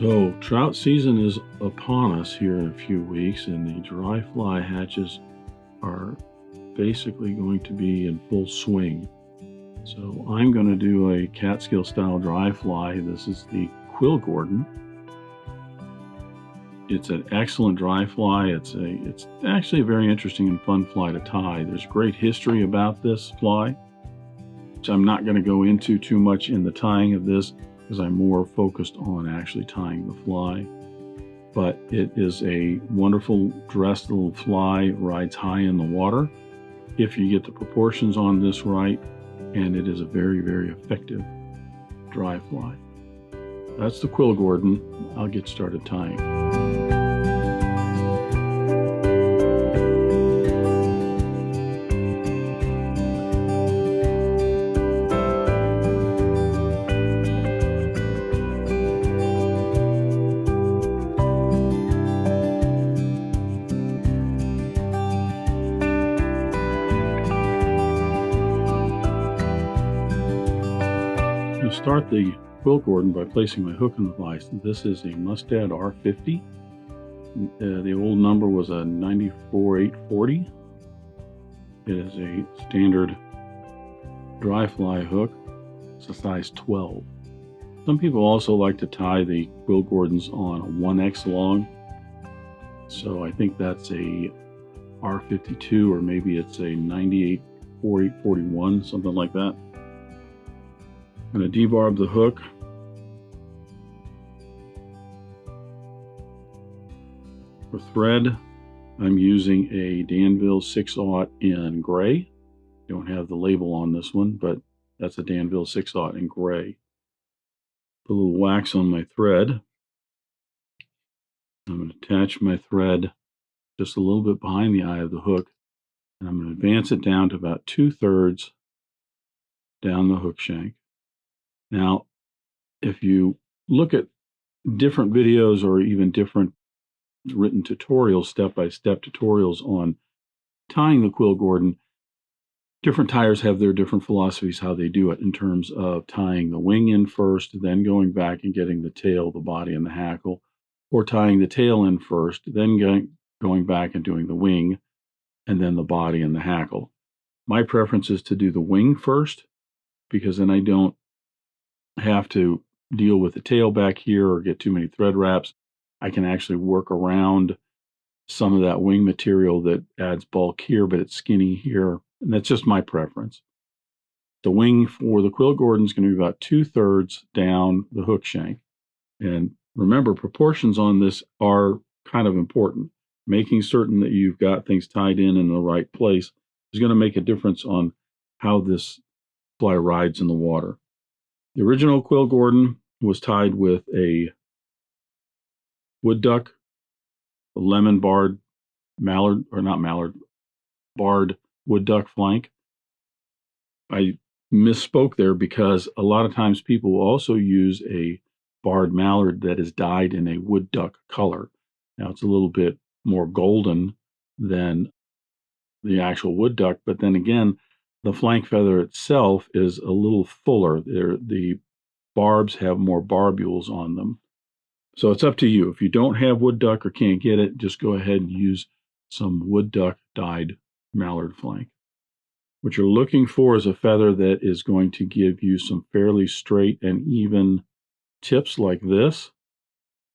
So, trout season is upon us here in a few weeks, and the dry fly hatches are basically going to be in full swing. So, I'm going to do a Catskill style dry fly. This is the Quill Gordon. It's an excellent dry fly. It's actually a very interesting and fun fly to tie. There's great history about this fly, which I'm not going to go into too much in the tying of this, because I'm more focused on actually tying the fly. But it is a wonderful dressed little fly, rides high in the water if you get the proportions on this right, and it is a very, very effective dry fly. That's the Quill Gordon. I'll get started tying. I start the Quill Gordon by placing my hook in the vise. This is a Mustad R50. The old number was a 94-840. It is a standard dry fly hook. It's a size 12. Some people also like to tie the Quill Gordons on a 1X long. So I think that's a R52, or maybe it's a 98-4841, something like that. I'm going to debarb the hook. For thread, I'm using a Danville 6/0 in gray. Don't have the label on this one, but that's a Danville 6/0 in gray. Put a little wax on my thread. I'm going to attach my thread just a little bit behind the eye of the hook, and I'm going to advance it down to about 2/3 down the hook shank. Now, if you look at different videos or even different written tutorials, step-by-step tutorials on tying the Quill Gordon, different tyers have their different philosophies how they do it, in terms of tying the wing in first, then going back and getting the tail, the body, and the hackle, or tying the tail in first, then going back and doing the wing, and then the body and the hackle. My preference is to do the wing first, because then I don't have to deal with the tail back here or get too many thread wraps. I can actually work around some of that wing material that adds bulk here, but it's skinny here. And that's just my preference. The wing for the Quill Gordon is going to be about 2/3 down the hook shank. And remember, proportions on this are kind of important. Making certain that you've got things tied in the right place is going to make a difference on how this fly rides in the water. The original Quill Gordon was tied with a wood duck, a lemon barred mallard, or not mallard, barred wood duck flank. I misspoke there, because a lot of times people will also use a barred mallard that is dyed in a wood duck color. Now, it's a little bit more golden than the actual wood duck, but then again, the flank feather itself is a little fuller. The barbs have more barbules on them. So it's up to you. If you don't have wood duck or can't get it, just go ahead and use some wood duck dyed mallard flank. What you're looking for is a feather that is going to give you some fairly straight and even tips like this.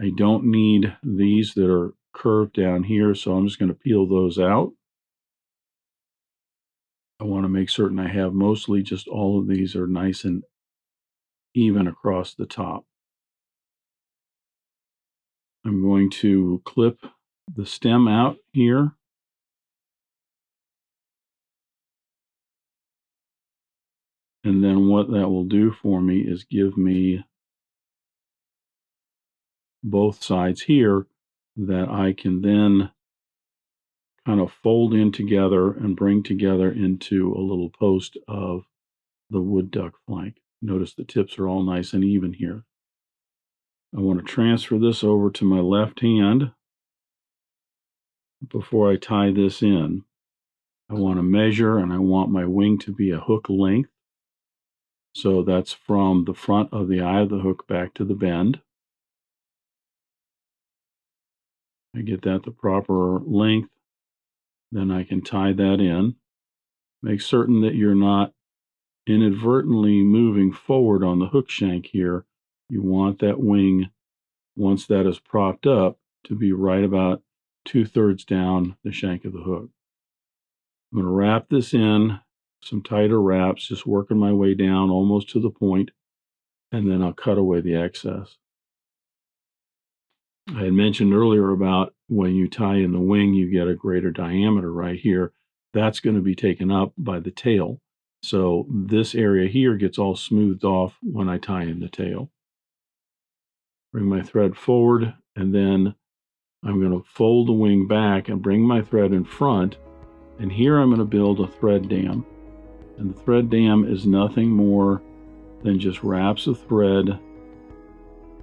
I don't need these that are curved down here, so I'm just going to peel those out. I want to make certain I have mostly just all of these are nice and even across the top. I'm going to clip the stem out here. And then what that will do for me is give me both sides here that I can then kind of fold in together and bring together into a little post of the wood duck flank. Notice the tips are all nice and even here. I want to transfer this over to my left hand before I tie this in. I want to measure, and I want my wing to be a hook length. So that's from the front of the eye of the hook back to the bend. I get that the proper length, then I can tie that in. Make certain that you're not inadvertently moving forward on the hook shank here. You want that wing, once that is propped up, to be right about 2/3 down the shank of the hook. I'm going to wrap this in some tighter wraps, just working my way down almost to the point, and then I'll cut away the excess. I had mentioned earlier about when you tie in the wing, you get a greater diameter right here. That's going to be taken up by the tail. So this area here gets all smoothed off when I tie in the tail. Bring my thread forward, and then I'm going to fold the wing back and bring my thread in front. And here I'm going to build a thread dam. And the thread dam is nothing more than just wraps of thread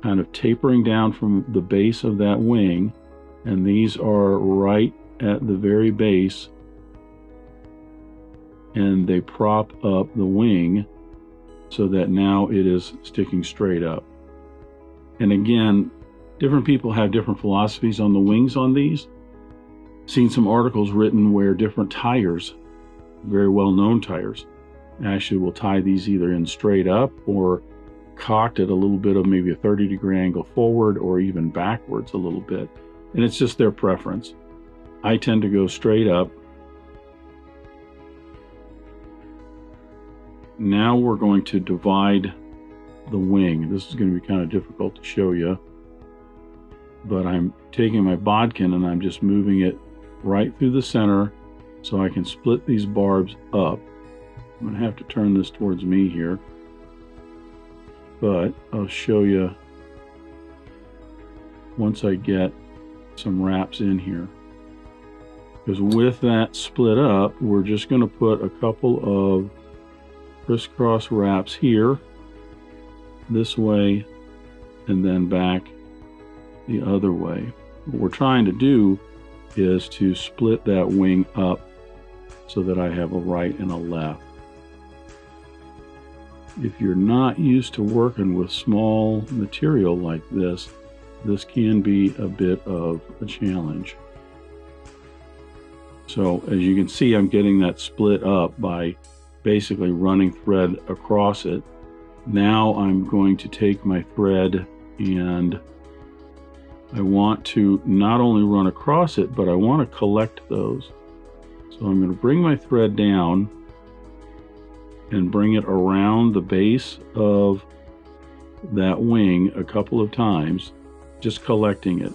kind of tapering down from the base of that wing, and these are right at the very base, and they prop up the wing so that now it is sticking straight up. And again, different people have different philosophies on the wings on these. Seen some articles written where different tyers, very well-known tyers, actually will tie these either in straight up or cocked at a little bit of maybe a 30-degree angle forward, or even backwards a little bit. And it's just their preference. I tend to go straight up. Now we're going to divide the wing. This is going to be kind of difficult to show you, but I'm taking my bodkin and I'm just moving it right through the center so I can split these barbs up. I'm going to have to turn this towards me here, but I'll show you once I get some wraps in here. Because with that split up, we're just going to put a couple of crisscross wraps here, this way, and then back the other way. What we're trying to do is to split that wing up so that I have a right and a left. If you're not used to working with small material like this, this can be a bit of a challenge. So as you can see, I'm getting that split up by basically running thread across it. Now I'm going to take my thread and I want to not only run across it, but I want to collect those. So I'm going to bring my thread down and bring it around the base of that wing a couple of times, just collecting it.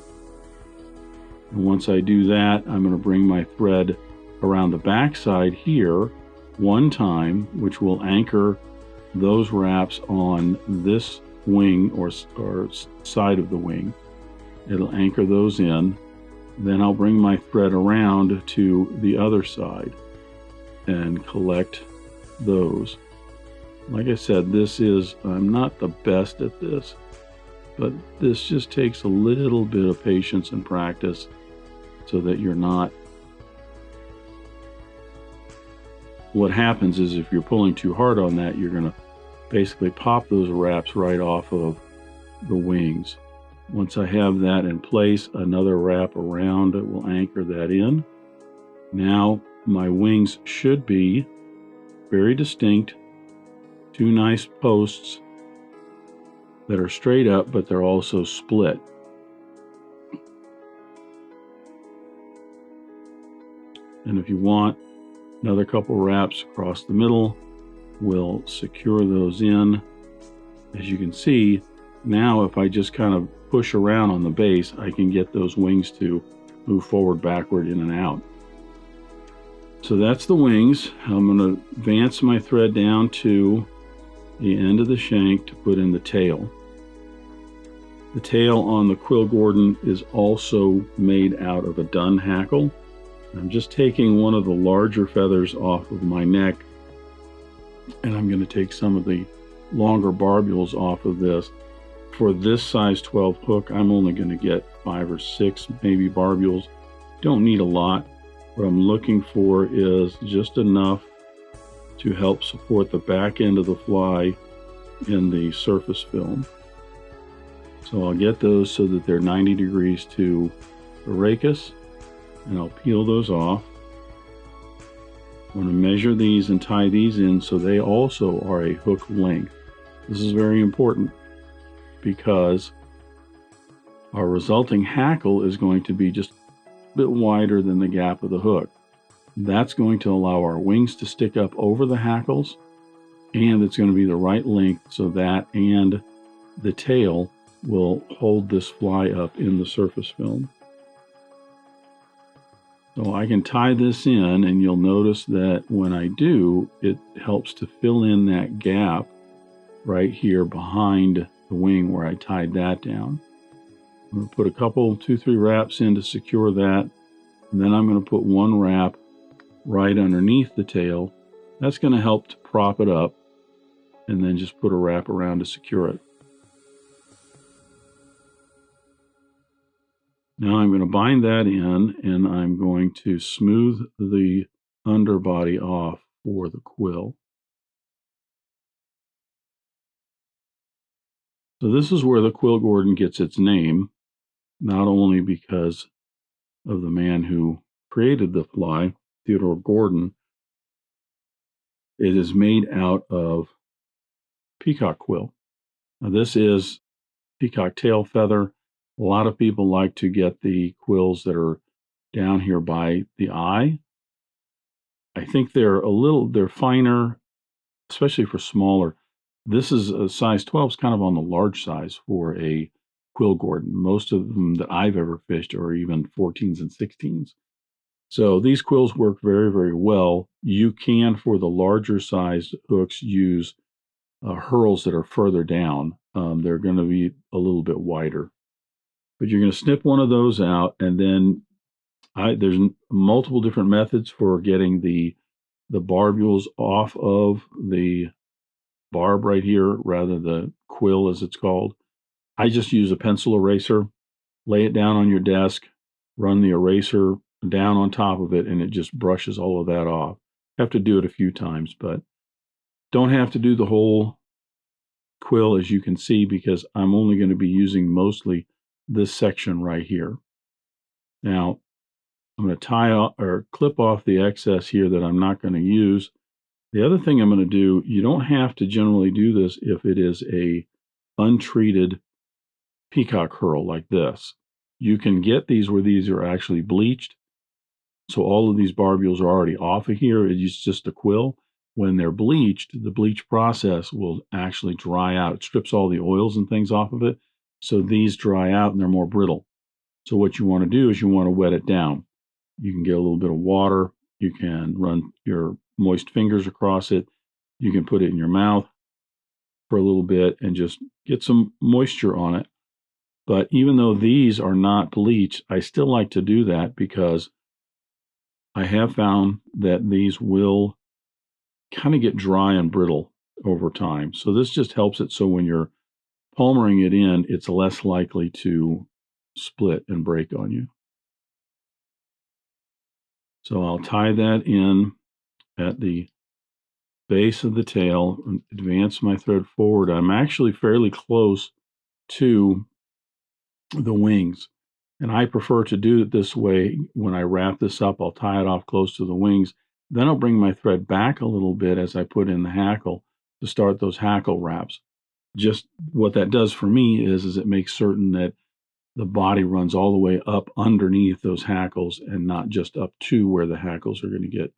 And once I do that, I'm going to bring my thread around the back side here one time, which will anchor those wraps on this wing or side of the wing. It'll anchor those in. Then I'll bring my thread around to the other side and collect those. Like I said, I'm not the best at this, but this just takes a little bit of patience and practice so that you're not. What happens is if you're pulling too hard on that, you're going to basically pop those wraps right off of the wings. Once I have that in place, another wrap around it will anchor that in. Now my wings should be very distinct, two nice posts that are straight up, but they're also split. And if you want another couple wraps across the middle, we'll secure those in. As you can see, now if I just kind of push around on the base, I can get those wings to move forward, backward, in and out. So that's the wings. I'm going to advance my thread down to the end of the shank to put in the tail. The tail on the Quill Gordon is also made out of a dun hackle. I'm just taking one of the larger feathers off of my neck, and I'm going to take some of the longer barbules off of this. For this size 12 hook, I'm only going to get 5 or 6 maybe barbules. Don't need a lot. What I'm looking for is just enough to help support the back end of the fly in the surface film. So I'll get those so that they're 90 degrees to the rachis, and I'll peel those off. I'm going to measure these and tie these in so they also are a hook length. This is very important because our resulting hackle is going to be just a bit wider than the gap of the hook. That's going to allow our wings to stick up over the hackles, and it's going to be the right length so that and the tail will hold this fly up in the surface film. So I can tie this in, and you'll notice that when I do, it helps to fill in that gap right here behind the wing where I tied that down. I'm going to put a couple, 2-3 wraps in to secure that, and then I'm going to put one wrap right underneath the tail. That's going to help to prop it up, and then just put a wrap around to secure it. Now I'm going to bind that in, and I'm going to smooth the underbody off for the quill. So this is where the Quill Gordon gets its name, not only because of the man who created the fly, Theodore Gordon. It is made out of peacock quill. Now this is peacock tail feather. A lot of people like to get the quills that are down here by the eye. I think they're finer, especially for smaller. This is a size 12, is kind of on the large size for a Quill Gordon. Most of them that I've ever fished are even 14s and 16s. So these quills work very, very well. You can, for the larger sized hooks, use hurls that are further down. They're going to be a little bit wider. But you're going to snip one of those out, and then there's multiple different methods for getting the barbules off of the barb right here, rather the quill as it's called. I just use a pencil eraser, lay it down on your desk, run the eraser down on top of it, and it just brushes all of that off. You have to do it a few times, but don't have to do the whole quill, as you can see, because I'm only going to be using mostly this section right here. Now, I'm going to tie off or clip off the excess here that I'm not going to use. The other thing I'm going to do, you don't have to generally do this if it is a untreated peacock hurl like this. You can get these where these are actually bleached. So all of these barbules are already off of here. It's just a quill. When they're bleached, the bleach process will actually dry out. It strips all the oils and things off of it. So these dry out and they're more brittle. So what you want to do is you want to wet it down. You can get a little bit of water. You can run your moist fingers across it. You can put it in your mouth for a little bit and just get some moisture on it. But even though these are not bleached, I still like to do that because I have found that these will kind of get dry and brittle over time. So this just helps it so when you're palmering it in, it's less likely to split and break on you. So I'll tie that in at the base of the tail and advance my thread forward. I'm actually fairly close to the wings, and I prefer to do it this way. When I wrap this up, I'll tie it off close to the wings. Then I'll bring my thread back a little bit as I put in the hackle to start those hackle wraps. Just what that does for me is it makes certain that the body runs all the way up underneath those hackles and not just up to where the hackles are going to get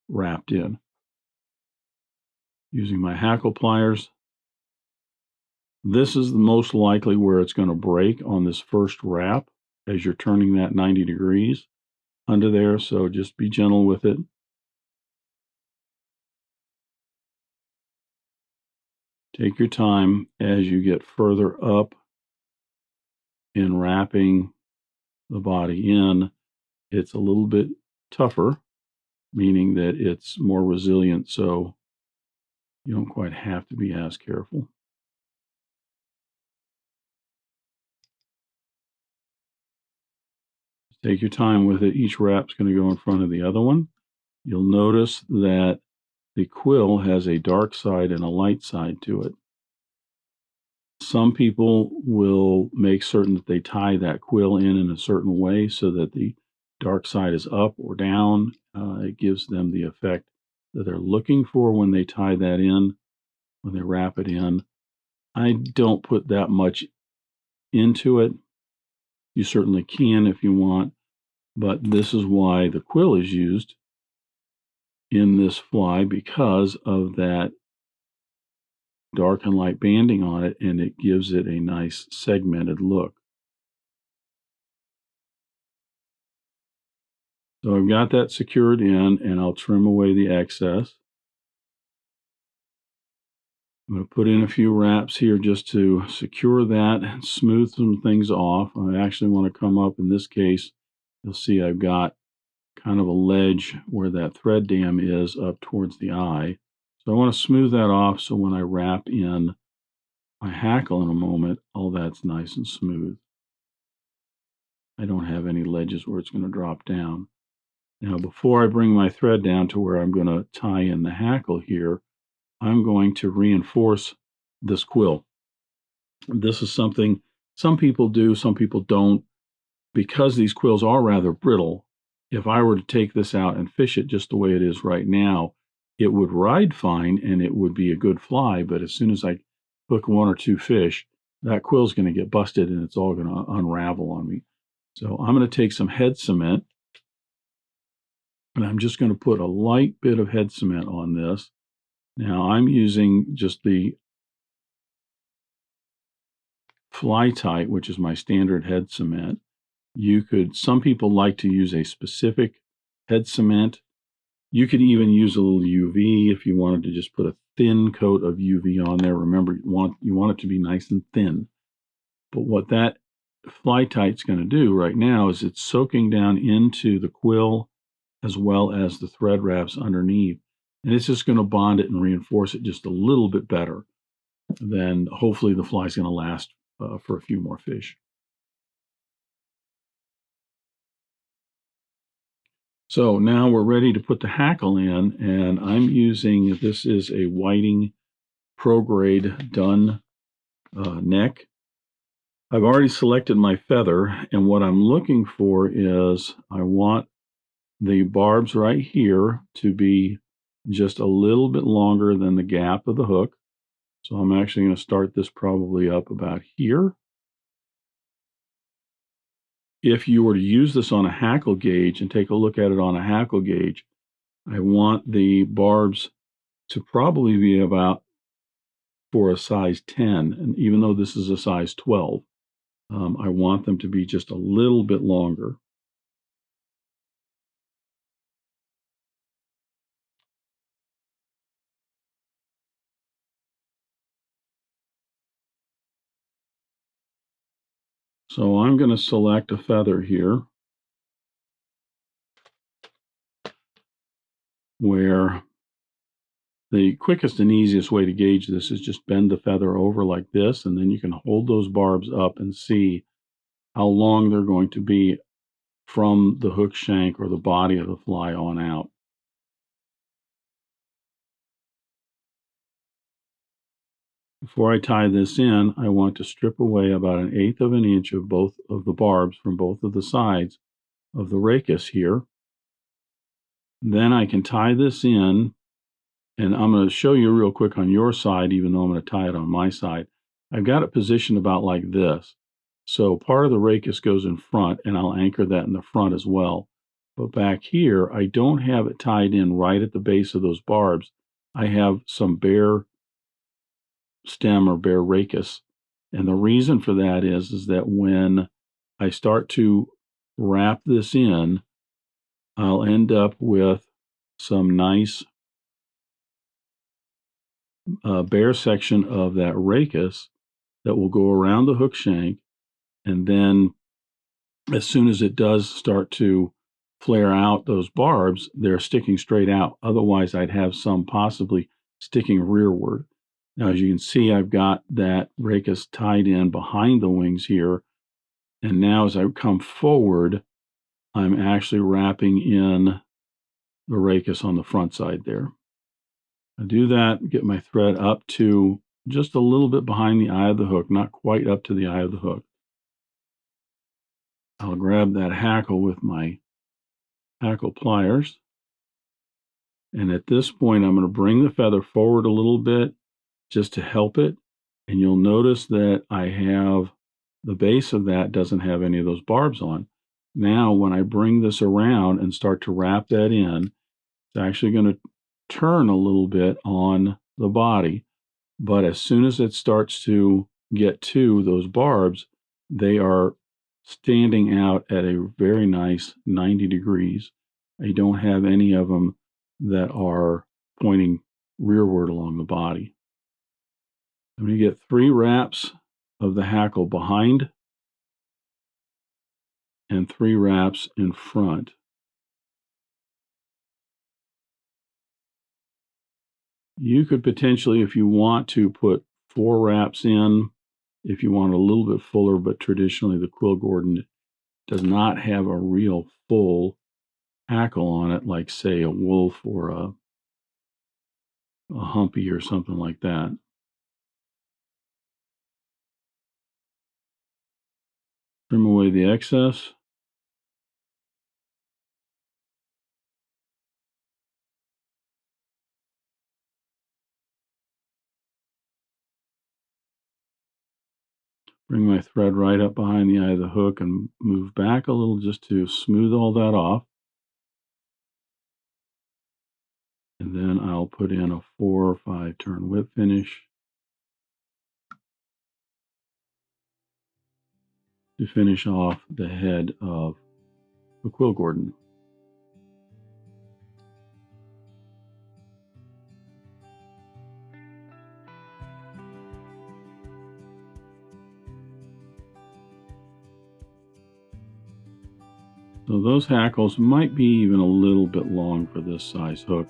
wrapped in. Using my hackle pliers, this is the most likely where it's going to break on this first wrap as you're turning that 90 degrees under there, so just be gentle with it. Take your time as you get further up in wrapping the body in. It's a little bit tougher, meaning that it's more resilient, so you don't quite have to be as careful. Take your time with it. Each wrap's going to go in front of the other one. You'll notice that the quill has a dark side and a light side to it. Some people will make certain that they tie that quill in a certain way so that the dark side is up or down. It gives them the effect that they're looking for when they tie that in, when they wrap it in. I don't put that much into it. You certainly can if you want, but this is why the quill is used in this fly, because of that dark and light banding on it, and it gives it a nice segmented look. So I've got that secured in, and I'll trim away the excess. I'm going to put in a few wraps here just to secure that and smooth some things off. I actually want to come up, in this case, you'll see I've got kind of a ledge where that thread dam is up towards the eye. So I want to smooth that off so when I wrap in my hackle in a moment, all that's nice and smooth. I don't have any ledges where it's going to drop down. Now, before I bring my thread down to where I'm going to tie in the hackle here, I'm going to reinforce this quill. This is something some people do, some people don't. Because these quills are rather brittle, if I were to take this out and fish it just the way it is right now, it would ride fine and it would be a good fly, but as soon as I hook one or two fish, that quill's going to get busted and it's all going to unravel on me. So I'm going to take some head cement, and I'm just going to put a light bit of head cement on this. Now I'm using just the Fly Tight, which is my standard head cement. Some people like to use a specific head cement. You could even use a little UV if you wanted to just put a thin coat of UV on there. Remember, you want it to be nice and thin. But what that Fly Tight's going to do right now is it's soaking down into the quill as well as the thread wraps underneath. And it's just going to bond it and reinforce it just a little bit better. Then hopefully the fly's going to last for a few more fish. So now we're ready to put the hackle in, and I'm using, this is a Whiting Pro Grade Dun neck. I've already selected my feather, and what I'm looking for is I want the barbs right here to be just a little bit longer than the gap of the hook. So I'm actually going to start this probably up about here. If you were to use this on a hackle gauge and take a look at it on a hackle gauge, I want the barbs to probably be about for a size 10, and even though this is a size 12, I want them to be just a little bit longer. So I'm going to select a feather here where the quickest and easiest way to gauge this is just bend the feather over like this, and then you can hold those barbs up and see how long they're going to be from the hook shank or the body of the fly on out. Before I tie this in, I want to strip away about 1/8 of an inch of both of the barbs from both of the sides of the rachis here. Then I can tie this in, and I'm going to show you real quick on your side, even though I'm going to tie it on my side. I've got it positioned about like this. So part of the rachis goes in front, and I'll anchor that in the front as well. But back here, I don't have it tied in right at the base of those barbs. I have some bare stem or bare rachis. And the reason for that is that when I start to wrap this in, I'll end up with some nice bare section of that rachis that will go around the hook shank. And then as soon as it does start to flare out those barbs, they're sticking straight out. Otherwise, I'd have some possibly sticking rearward. Now, as you can see, I've got that rachis tied in behind the wings here. And now as I come forward, I'm actually wrapping in the rachis on the front side there. I do that, get my thread up to just a little bit behind the eye of the hook, not quite up to the eye of the hook. I'll grab that hackle with my hackle pliers. And at this point, I'm going to bring the feather forward a little bit just to help it. And you'll notice that I have the base of that doesn't have any of those barbs on. Now, when I bring this around and start to wrap that in, it's actually going to turn a little bit on the body. But as soon as it starts to get to those barbs, they are standing out at a very nice 90 degrees. I don't have any of them that are pointing rearward along the body. I'm going to get 3 wraps of the hackle behind and 3 wraps in front. You could potentially, if you want to, put 4 wraps in if you want a little bit fuller, but traditionally the Quill Gordon does not have a real full hackle on it, like, say, a wolf or a humpy or something like that. Trim away the excess. Bring my thread right up behind the eye of the hook and move back a little just to smooth all that off. And then I'll put in a 4 or 5 turn whip finish to finish off the head of the Quill Gordon. So those hackles might be even a little bit long for this size hook.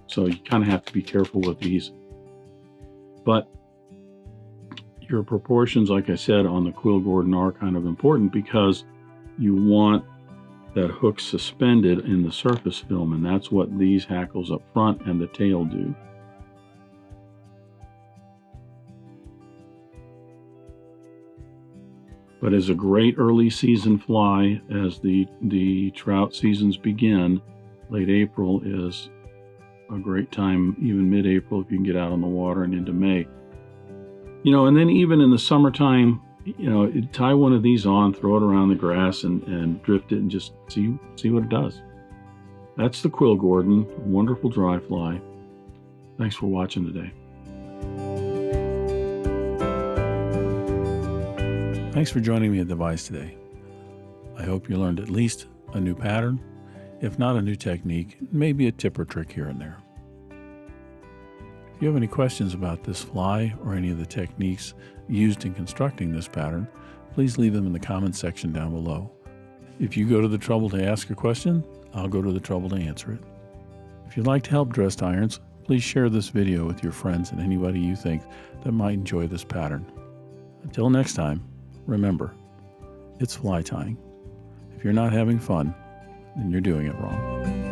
So you kind of have to be careful with these. But your proportions, like I said, on the Quill Gordon are kind of important because you want that hook suspended in the surface film, and that's what these hackles up front and the tail do. But as a great early season fly, as the trout seasons begin, late April is a great time, even mid-April if you can get out on the water, and into May. You know, and then even in the summertime, you know, tie one of these on, throw it around the grass and drift it and just see what it does. That's the Quill Gordon, wonderful dry fly. Thanks for watching today. Thanks for joining me at Devise today. I hope you learned at least a new pattern, if not a new technique, maybe a tip or trick here and there. If you have any questions about this fly or any of the techniques used in constructing this pattern, please leave them in the comments section down below. If you go to the trouble to ask a question, I'll go to the trouble to answer it. If you'd like to help dressed irons, please share this video with your friends and anybody you think that might enjoy this pattern. Until next time, remember, it's fly tying. If you're not having fun, then you're doing it wrong.